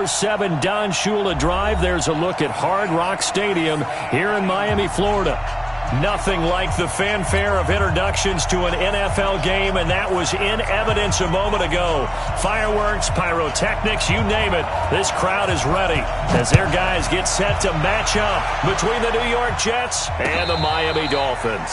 24/7 Don Shula Drive. There's a look at Hard Rock Stadium here in Miami, Florida. Nothing like the fanfare of introductions to an NFL game, and that was in evidence a moment ago. Fireworks, pyrotechnics, you name it. This crowd is ready as their guys get set to match up between the New York Jets and the Miami Dolphins.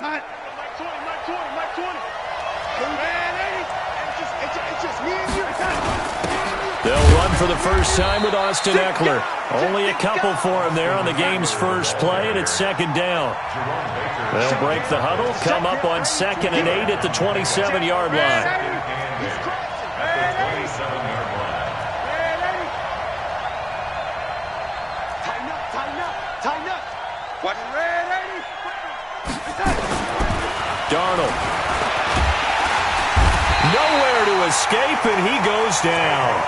Mike 20. It's just me and you. They'll run for the first time with Austin Eckler. Only a couple for him there on the game's first play, and it's second down. They'll break the huddle, come up on 2nd and 8 at the 27-yard line. Tighten up. What? Darnold. Nowhere to escape, and he goes down.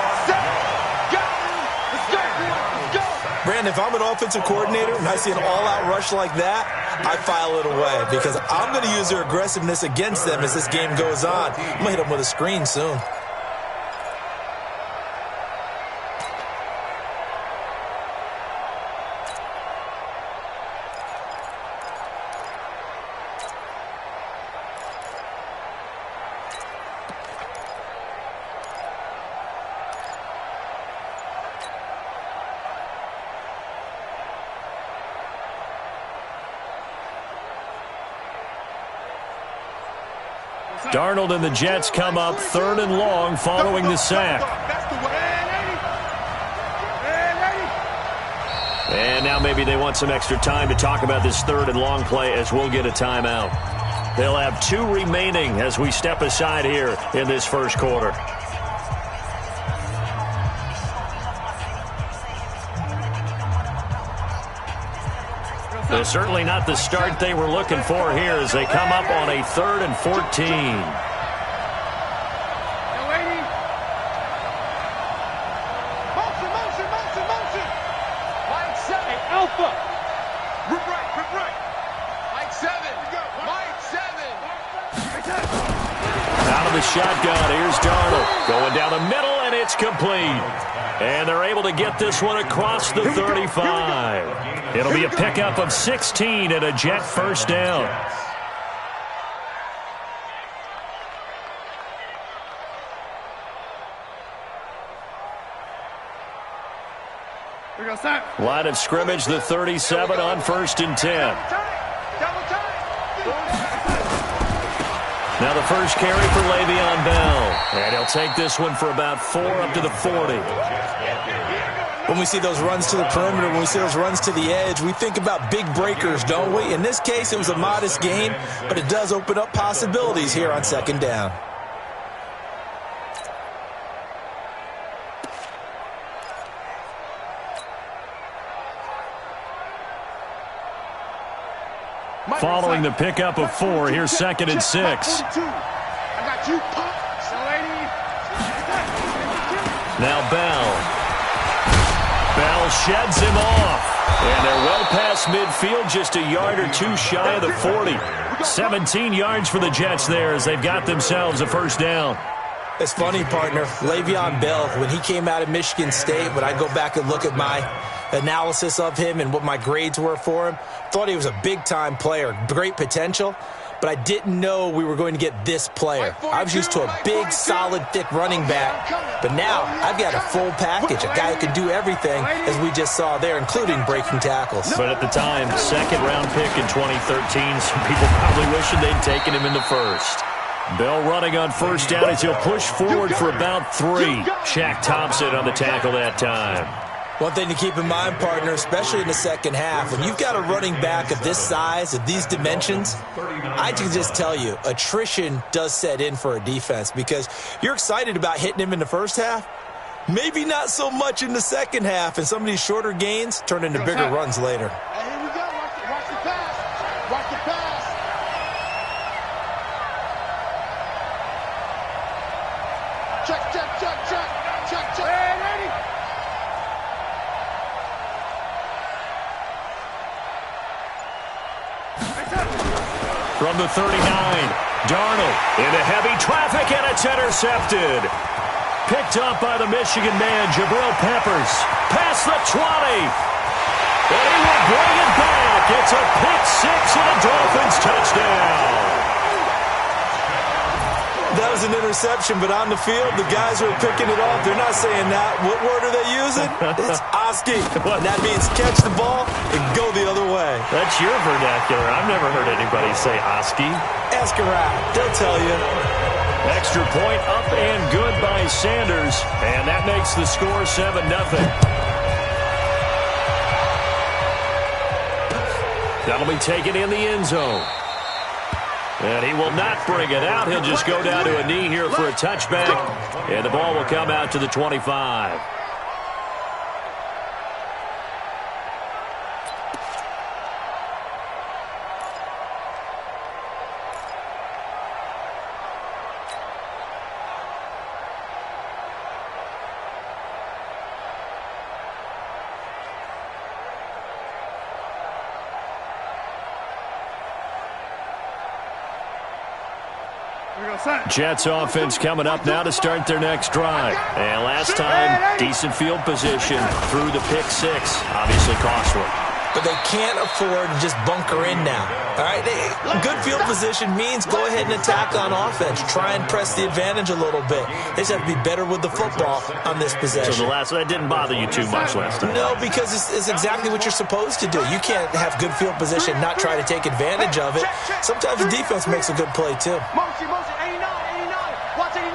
Brandon, if I'm an offensive coordinator and I see an all-out rush like that, I file it away because I'm going to use their aggressiveness against them as this game goes on. I'm going to hit them with a screen soon. Darnold and the Jets come up 3rd and long following the sack. And now maybe they want some extra time to talk about this 3rd and long play as we'll get a timeout. They'll have 2 remaining as we step aside here in this first quarter. They're certainly not the start they were looking for here as they come up on a 3rd and 14. Motion. Mike 7. Alpha. Rip right. Mike 7. Out of the shotgun, here's Darnold. Going down the middle, and it's complete. And they're able to get this one across the 35. It'll be a pickup of 16 and a Jet first down. Line of scrimmage, the 37 on 1st and 10. Now the first carry for Le'Veon Bell. And he'll take this one for about 4 up to the 40. When we see those runs to the perimeter, when we see those runs to the edge, we think about big breakers, don't we? In this case, it was a modest gain, but it does open up possibilities here on 2nd down. Following the pickup of 4, here's 2nd and 6. Now Bell. Bell sheds him off. And they're well past midfield, just a yard or 2 shy of the 40. 17 yards for the Jets there as they've got themselves a first down. It's funny, partner. Le'Veon Bell, when he came out of Michigan State, when I go back and look at my analysis of him and what my grades were for him, thought he was a big-time player, great potential, but I didn't know we were going to get this player. I was used to a big, solid, thick running back, but now I've got a full package, a guy who can do everything, as we just saw there, including breaking tackles. But at the time, 2nd-round pick in 2013, some people probably wishing they'd taken him in the first. Bell running on first down as he'll push forward for about 3. Shaq Thompson on the tackle that time. One thing to keep in mind, partner, especially in the second half, when you've got a running back of this size, of these dimensions, I can just tell you, attrition does set in for a defense because you're excited about hitting him in the first half, maybe not so much in the second half, and some of these shorter gains turn into bigger runs later. Hey, here we go. Watch the pass. Watch the pass. Check, check, check, check. Check, check. Hey, ready? From the 39, Darnold into heavy traffic, and it's intercepted. Picked up by the Michigan man, Jabril Peppers. Past the 20. And he will bring it back. It's a pick six and a Dolphins touchdown. That was an interception, but on the field, the guys who are picking it off, they're not saying that. What word are they using? It's Oski. And that means catch the ball and go the other way. That's your vernacular. I've never heard anybody say Oski. Ask around. They'll tell you. Extra point up and good by Sanders. And that makes the score 7-0. That'll be taken in the end zone. And he will not bring it out. He'll just go down to a knee here for a touchback. And the ball will come out to the 25. Jets offense coming up now to start their next drive. And last time, decent field position through the pick six. Obviously costly. But they can't afford to just bunker in now. All right, good field position means go ahead and attack on offense. Try and press the advantage a little bit. They just have to be better with the football on this possession. So that didn't bother you too much last time? No, because it's exactly what you're supposed to do. You can't have good field position, not try to take advantage of it. Sometimes the defense makes a good play, too. Motion, 89, 89. Watch 89.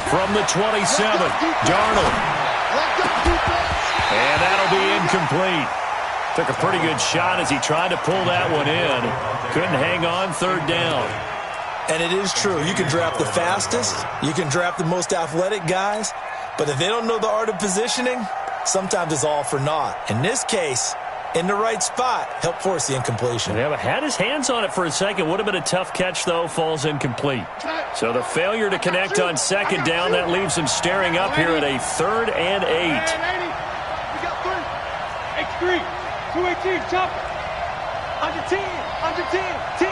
From the 27, Darnold. And that'll be incomplete. Took a pretty good shot as he tried to pull that one in. Couldn't hang on, third down. And it is true. You can draft the fastest. You can draft the most athletic guys. But if they don't know the art of positioning, sometimes it's all for naught. In this case, in the right spot, help force the incompletion. Yeah, but had his hands on it for a second. Would have been a tough catch, though. Falls incomplete. So the failure to connect on second down, that leaves him staring up here at a 3rd and 8. 3, 218, chop it. Under 10, 10.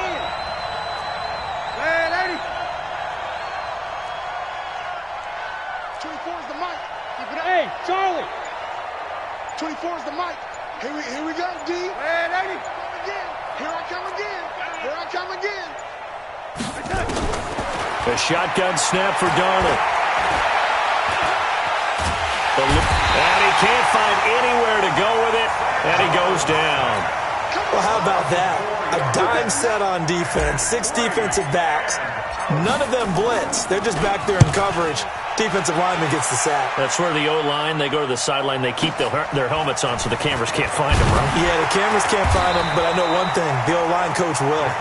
Man, 80. 24 is the mic. Hey, Charlie. 24 is the mic. Here we go, D. Man, 80. Here I come again. A shotgun snap for Darnold. And he can't find anywhere to go with it, and he goes down. Well, how about that? A dime set on defense, 6 defensive backs. None of them blitz. They're just back there in coverage. Defensive lineman gets the sack. That's where the O-line, they go to the sideline, they keep their helmets on so the cameras can't find them, right? Yeah, the cameras can't find them, but I know one thing. The O-line coach will.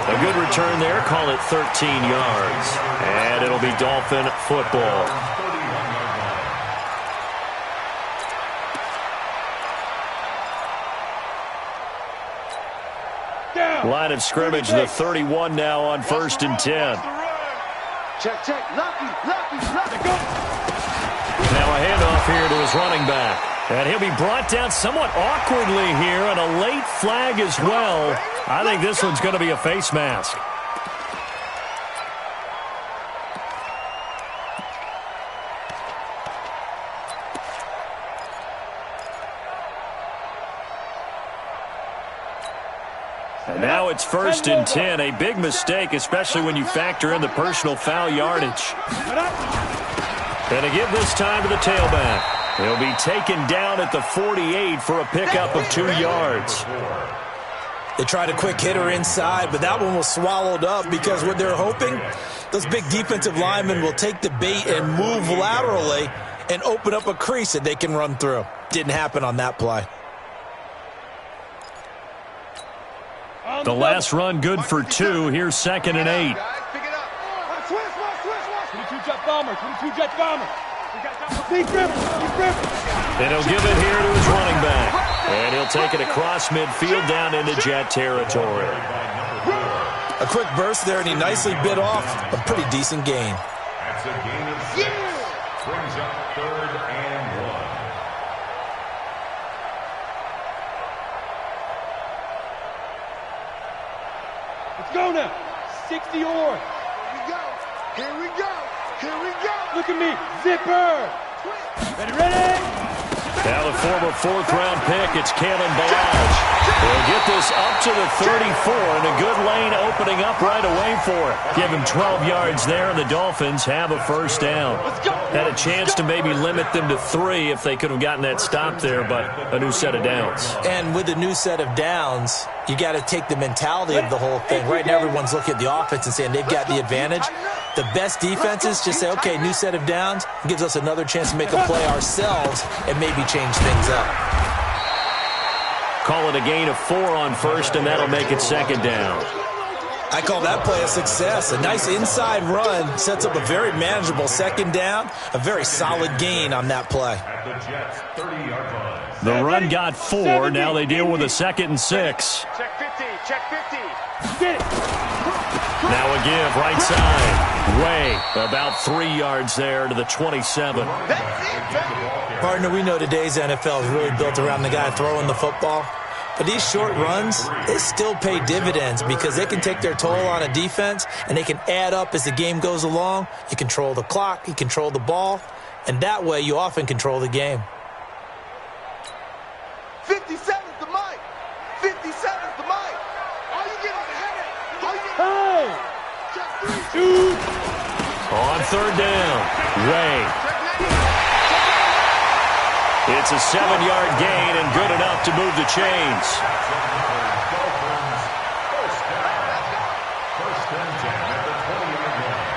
A good return there. Call it 13 yards. And it'll be Dolphin football. Line of scrimmage, the 31 now on 1st and 10. Check. Lucky. Now a handoff here to his running back. And he'll be brought down somewhat awkwardly here, and a late flag as well. I think this one's going to be a face mask. And now it's 1st and 10, a big mistake, especially when you factor in the personal foul yardage. And to give this time to the tailback. He'll be taken down at the 48 for a pickup of 2 yards. They tried a quick hitter inside, but that one was swallowed up because what they're hoping, those big defensive linemen will take the bait and move laterally and open up a crease that they can run through. Didn't happen on that play. The last run good for 2. Here's 2nd and 8. And he'll give it here to his running back. And he'll take it across midfield down into Jet territory. A quick burst there, and he nicely bit off a pretty decent gain. That's a gain of 6. Brings up 3rd and 1. Let's go now. 60 or. Here we go. Here we go. Here we go. Look at me. Zipper. Ready? Now the former 4th-round pick, it's Kalen Balaj. He'll get this up to the 34, and a good lane opening up right away for it. Give him 12 yards there, and the Dolphins have a first down. Had a chance to maybe limit them to 3 if they could have gotten that stop there, but a new set of downs. And with a new set of downs, you got to take the mentality of the whole thing. Right now, everyone's looking at the offense and saying they've got the advantage. The best defenses just say, okay, new set of downs, gives us another chance to make a play ourselves and maybe change things up. Call it a gain of 4 on first, and that'll make it 2nd down. I call that play a success. A nice inside run sets up a very manageable 2nd down, a very solid gain on that play. The run got 4. Now they deal with a 2nd and 6. Check 50. Check 50. Get it. Now a give right side. Way about 3 yards there to the 27. Partner, we know today's NFL is really built around the guy throwing the football. But these short runs, they still pay dividends because they can take their toll on a defense and they can add up as the game goes along. You control the clock, you control the ball, and that way you often control the game. 57's the mic. 57's the mic. Are you getting the headache? Are you getting Shoot. On 3rd down. Way. It's a 7-yard gain and good enough to move the chains. First and 10 at the 20-yard line.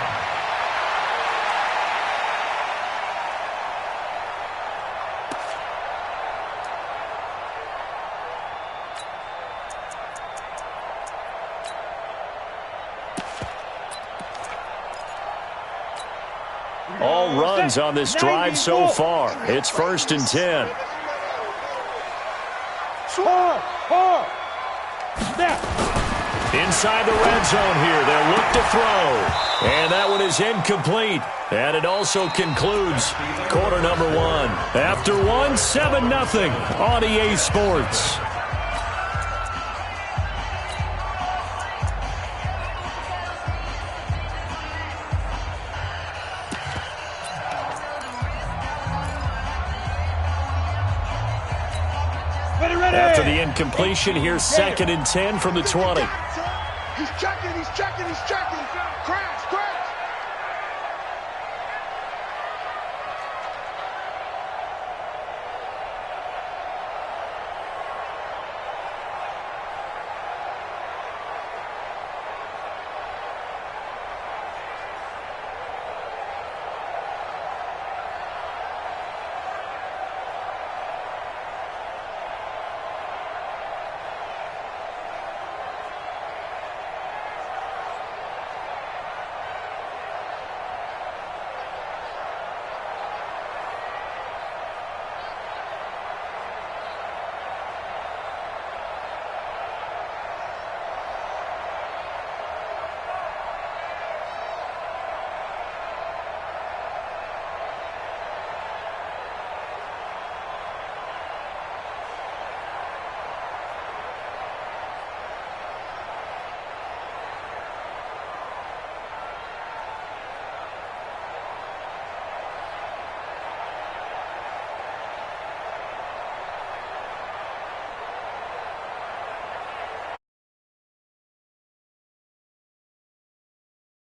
All runs on this drive so far. It's 1st and 10. Inside the red zone here. They'll look to throw. And that one is incomplete. And it also concludes quarter number 1. After 1, 7-0 on EA Sports. After the incompletion, here's 2nd and 10 from the 20. He's checking. Crowd.